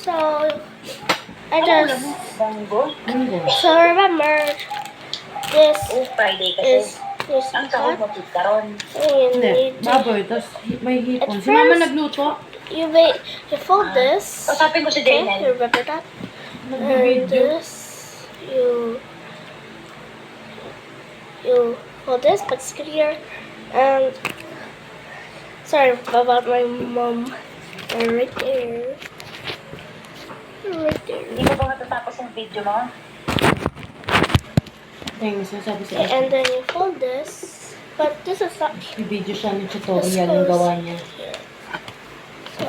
So, I just, Munggo? so remember, this Friday is this ang sahod mo cut. karon. And Hindi, you, baboy, tapos may hipon. At Si mama first, nagluto. you fold this. Usapin ko si Okay, you Daniel. remember that? And Nag-video. this, you hold this, but it's clear. And sorry about my mom. Right there. Right there. Hindi mo ba matatapos yung video mo? Tingnan mo, sinasabi sa Okay, and then you fold this, but this is not May video siya ng tutorial yung gawa niya. here. So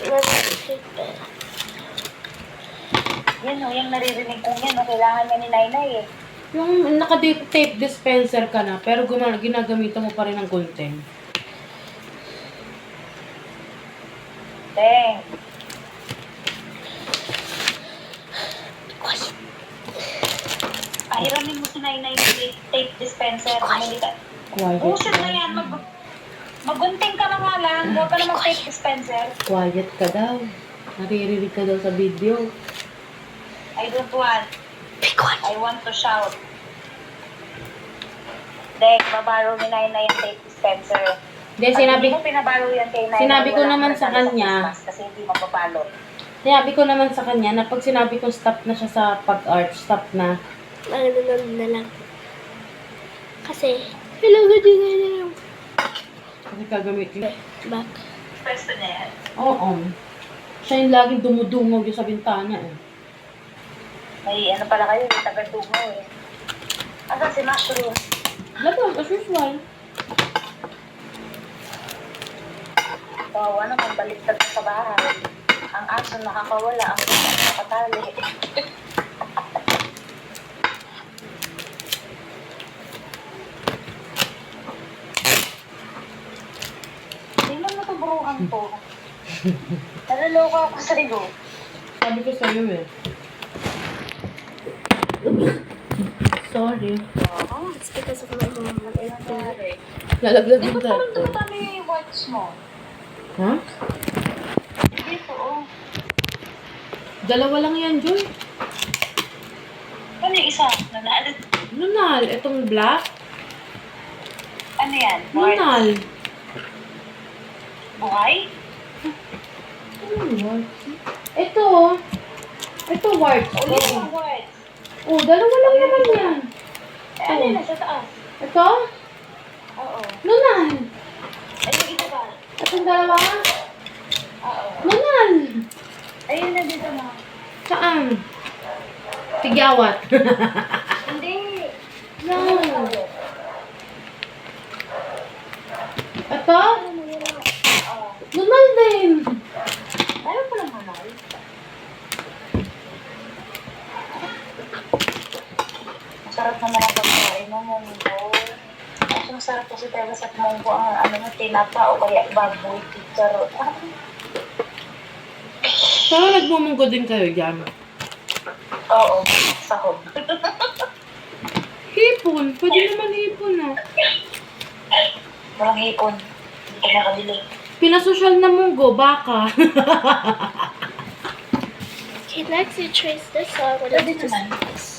let's take it. Yan o, yung naririnig kong yan. Kailangan nga ni Nainay eh. Yung naka-tape dispenser ka na, pero ginagamitan mo pa rin ng gunting. Deng. Ahiramin mo si Nainay ng tape dispenser. Bumili ka. Quiet Uso na ka. yan. Magunting ka na nga lang. Huwag ka na mag-tape dispenser. Quiet ka daw. Naririnig ka daw sa video. I don't want. I want to shout. Dek, babaro ni Nainay yung tape dispenser. Hindi, Pag sinabi, hindi mo pinabaro yan kay Nainay, sinabi ko wala naman kang sa presensya kanya. Christmas kasi hindi mapapalo. sinabi ko naman sa kanya na pag sinabi ko stop na siya sa pag-art, stop na. Ano na lang. Kasi, kailangan din na lang. Kasi gagamitin. Back. Pwesto niya yan. Oo. Siya yung laging dumudungaw yung sa bintana eh. May ano pala kayo, may taga-tungo eh. Asan si Mushroom? Labas, as usual. Kawawa naman, baliktad na sa bahay. Ang aso nakakawala, ang pusa nakatali. Tingnan mo itong buruhan to. Nalaloka ako sa iyo. Sabi ko sa'yo eh. Sorry. Oo. It's because of my mom. Nalaglag Di yung ba parang cellphone. dumatami yung watch mo? Ha? Dito, oh. Dalawa lang yan, Joy. Ano yung isa? Nanaalit? Nunal, itong black. Ano yan? Nunal. Buhay? Ito. Ito, white. O, yun yung words. Oh, dalawa lang naman yan. Ano yun? Nasa taas? Ito? Oo. Nunal. Ano yung isa ba? Itong dalawa? Oo. Nunal. Ayun na dito na. Saan? Tigyawat. Hindi. No. Ito? Oo. Nunal din. Meron pa lang manal. Masarap naman ang pagkain mo, munggo. Mas masarap kasi talaga sa munggo ang ano mo, tinapa o kaya baboy, chicharo. Pero nagmumunggo din kayo dyan. Oo, sahog. Hipon. Pwede naman hipon ah. Walang hipon. Hindi ka nakabili. Pinasosyal na munggo, baka. Okay, next you trace this, so I'm gonna Pwede just naman. this.